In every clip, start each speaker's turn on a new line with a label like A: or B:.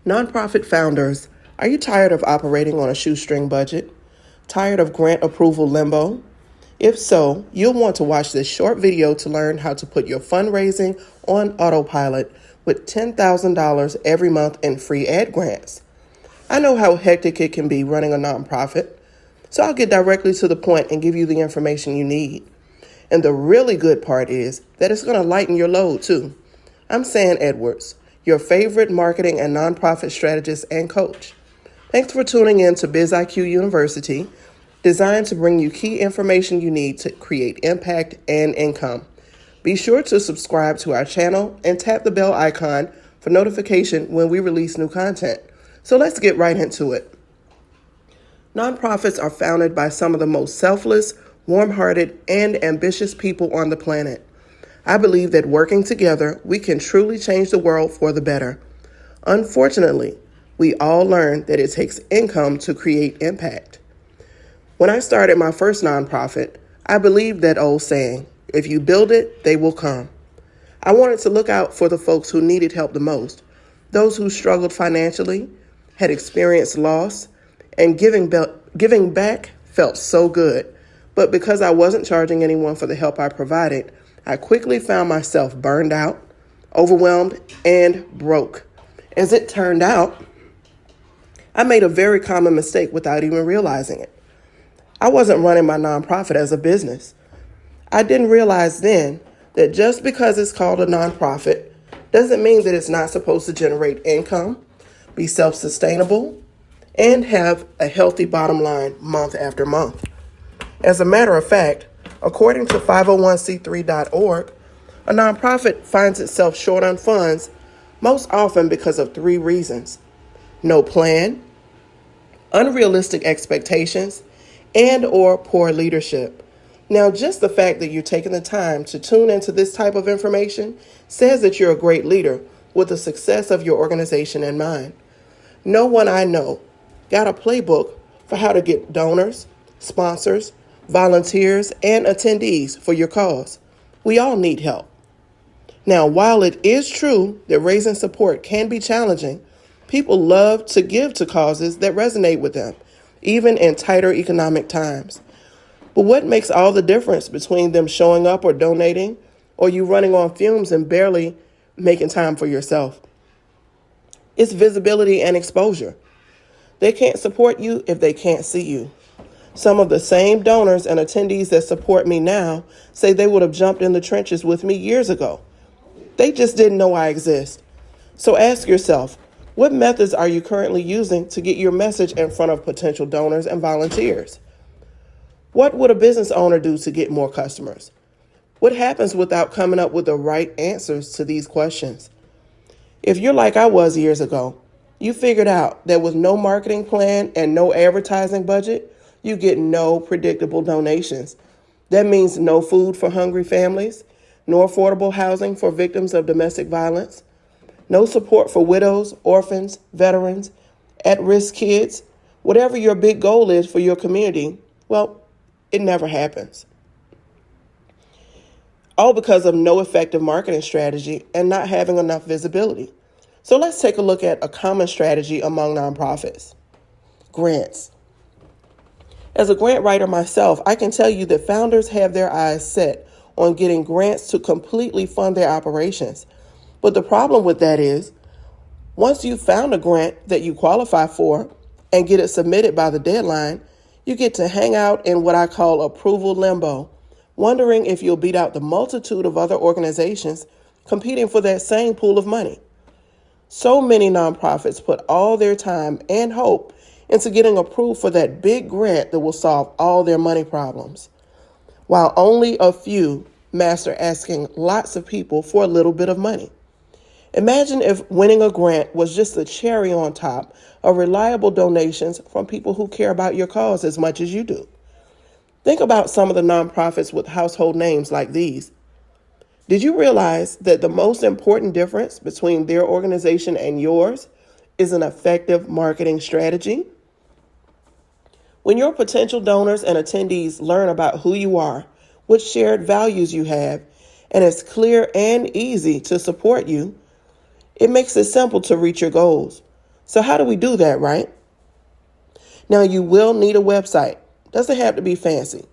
A: Nonprofit founders, are you tired of operating on a shoestring budget? Tired of grant approval limbo? If so, you'll want to watch this short video to learn how to put your fundraising on autopilot with $10,000 every month in free ad grants. I know how hectic it can be running a nonprofit, so I'll get directly to the point and give you the information you need. And the really good part is that it's going to lighten your load too. I'm San Edwards, your favorite marketing and nonprofit strategist and coach. Thanks for tuning in to BizIQ University, designed to bring you key information you need to create impact and income. Be sure to subscribe to our channel and tap the bell icon for notification when we release new content. So let's get right into it. Nonprofits are founded by some of the most selfless, warm-hearted, and ambitious people on the planet. I believe that working together, we can truly change the world for the better. Unfortunately, we all learn that it takes income to create impact. When I started my first nonprofit, I believed that old saying, if you build it, they will come. I wanted to look out for the folks who needed help the most, those who struggled financially, had experienced loss, and giving back felt so good. But because I wasn't charging anyone for the help I provided, I quickly found myself burned out, overwhelmed, and broke. As it turned out, I made a very common mistake without even realizing it. I wasn't running my nonprofit as a business. I didn't realize then that just because it's called a nonprofit doesn't mean that it's not supposed to generate income, be self-sustainable, and have a healthy bottom line month after month. As a matter of fact, according to 501c3.org, a nonprofit finds itself short on funds most often because of three reasons: no plan, unrealistic expectations, and or poor leadership. Now, just the fact that you're taking the time to tune into this type of information says that you're a great leader with the success of your organization in mind. No one I know got a playbook for how to get donors, sponsors, volunteers, and attendees for your cause. We all need help. Now, while it is true that raising support can be challenging, people love to give to causes that resonate with them, even in tighter economic times. But what makes all the difference between them showing up or donating, or you running on fumes and barely making time for yourself? It's visibility and exposure. They can't support you if they can't see you. Some of the same donors and attendees that support me now say they would have jumped in the trenches with me years ago. They just didn't know I exist. So ask yourself, what methods are you currently using to get your message in front of potential donors and volunteers? What would a business owner do to get more customers? What happens without coming up with the right answers to these questions? If you're like I was years ago, you figured out that with no marketing plan and no advertising budget, you get no predictable donations. That means no food for hungry families, no affordable housing for victims of domestic violence, no support for widows, orphans, veterans, at-risk kids. Whatever your big goal is for your community, well, it never happens. All because of no effective marketing strategy and not having enough visibility. So let's take a look at a common strategy among nonprofits: grants. As a grant writer myself, I can tell you that founders have their eyes set on getting grants to completely fund their operations. But the problem with that is, once you've found a grant that you qualify for and get it submitted by the deadline, you get to hang out in what I call approval limbo, wondering if you'll beat out the multitude of other organizations competing for that same pool of money. So many nonprofits put all their time and hope into getting approved for that big grant that will solve all their money problems, while only a few master asking lots of people for a little bit of money. Imagine if winning a grant was just the cherry on top of reliable donations from people who care about your cause as much as you do. Think about some of the nonprofits with household names like these. Did you realize that the most important difference between their organization and yours is an effective marketing strategy? When your potential donors and attendees learn about who you are, what shared values you have, and it's clear and easy to support you, it makes it simple to reach your goals. So how do we do that, right? Now, you will need a website. Doesn't have to be fancy.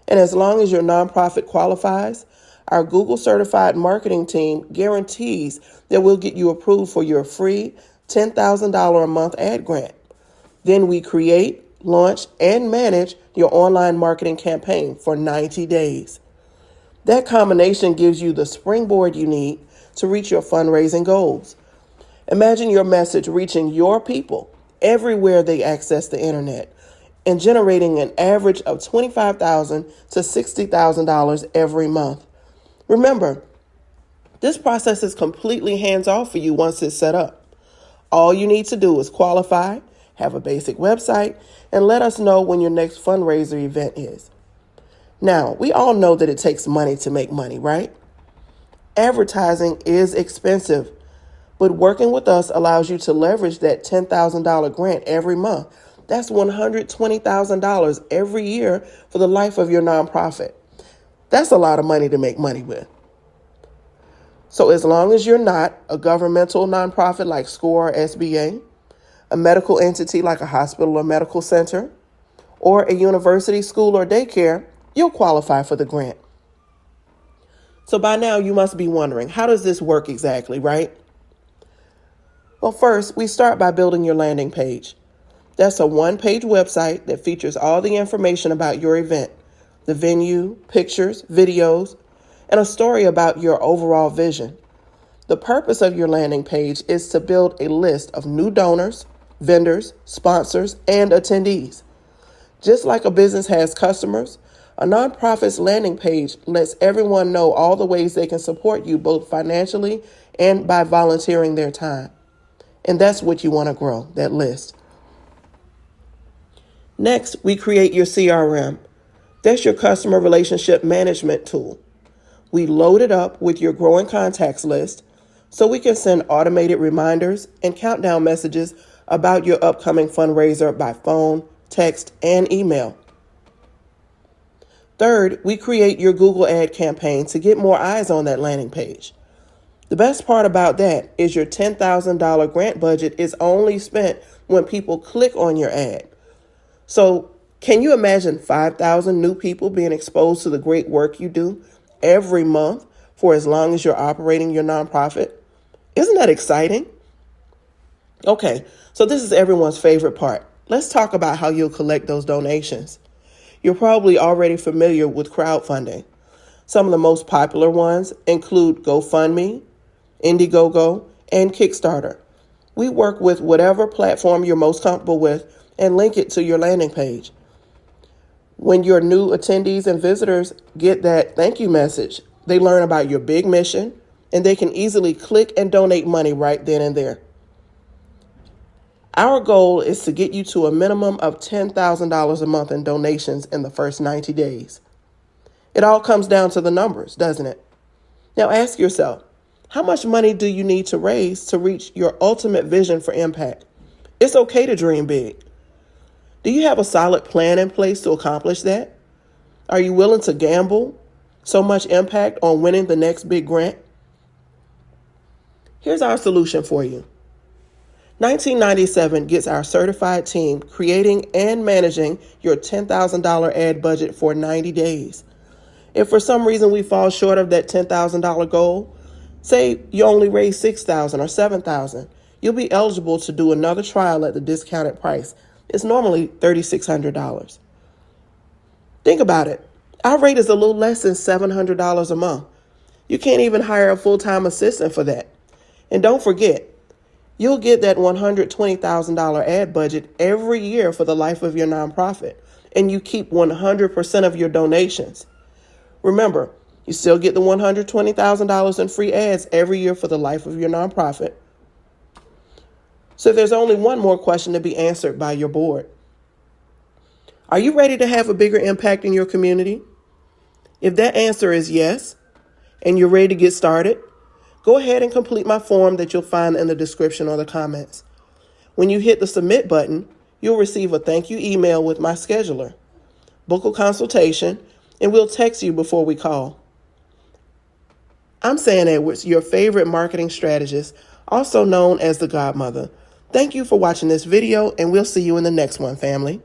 A: And as long as your nonprofit qualifies, our Google certified marketing team guarantees that we'll get you approved for your free $10,000 a month ad grant. Then we create, launch, and manage your online marketing campaign for 90 days. That combination gives you the springboard you need to reach your fundraising goals. Imagine your message reaching your people everywhere they access the internet and generating an average of $25,000 to $60,000 every month. Remember, this process is completely hands-off for you once it's set up. All you need to do is qualify, have a basic website, and let us know when your next fundraiser event is. Now, we all know that it takes money to make money, right? Advertising is expensive, but working with us allows you to leverage that $10,000 grant every month. That's $120,000 every year for the life of your nonprofit. That's a lot of money to make money with. So as long as you're not a governmental nonprofit like SCORE or SBA, a medical entity like a hospital or medical center, or a university, school, or daycare, you'll qualify for the grant. So by now you must be wondering, how does this work exactly, right? Well, first, we start by building your landing page. That's a one-page website that features all the information about your event, the venue, pictures, videos, and a story about your overall vision. The purpose of your landing page is to build a list of new donors, vendors, sponsors, and attendees. Just like a business has customers, a nonprofit's landing page lets everyone know all the ways they can support you both financially and by volunteering their time. And that's what you want to grow, that list. Next, we create your CRM. That's your customer relationship management tool. We load it up with your growing contacts list so we can send automated reminders and countdown messages about your upcoming fundraiser by phone, text, and email. Third, we create your Google ad campaign to get more eyes on that landing page. The best part about that is your $10,000 grant budget is only spent when people click on your ad. So can you imagine 5,000 new people being exposed to the great work you do every month for as long as you're operating your nonprofit? Isn't that exciting? Okay, so this is everyone's favorite part. Let's talk about how you'll collect those donations. You're probably already familiar with crowdfunding. Some of the most popular ones include GoFundMe, Indiegogo, and Kickstarter. We work with whatever platform you're most comfortable with and link it to your landing page. When your new attendees and visitors get that thank you message, they learn about your big mission, and they can easily click and donate money right then and there. Our goal is to get you to a minimum of $10,000 a month in donations in the first 90 days. It all comes down to the numbers, doesn't it? Now ask yourself, how much money do you need to raise to reach your ultimate vision for impact? It's okay to dream big. Do you have a solid plan in place to accomplish that? Are you willing to gamble so much impact on winning the next big grant? Here's our solution for you. 1997 gets our certified team creating and managing your $10,000 ad budget for 90 days. If for some reason we fall short of that $10,000 goal, say you only raise $6,000 or $7,000, you'll be eligible to do another trial at the discounted price. It's normally $3,600. Think about it. Our rate is a little less than $700 a month. You can't even hire a full-time assistant for that. And don't forget, you'll get that $120,000 ad budget every year for the life of your nonprofit, and you keep 100% of your donations. Remember, you still get the $120,000 in free ads every year for the life of your nonprofit. So there's only one more question to be answered by your board. Are you ready to have a bigger impact in your community? If that answer is yes, and you're ready to get started, go ahead and complete my form that you'll find in the description or the comments. When you hit the submit button, you'll receive a thank you email with my scheduler. Book a consultation, and we'll text you before we call. I'm Sam Edwards, your favorite marketing strategist, also known as the Godmother. Thank you for watching this video, and we'll see you in the next one, family.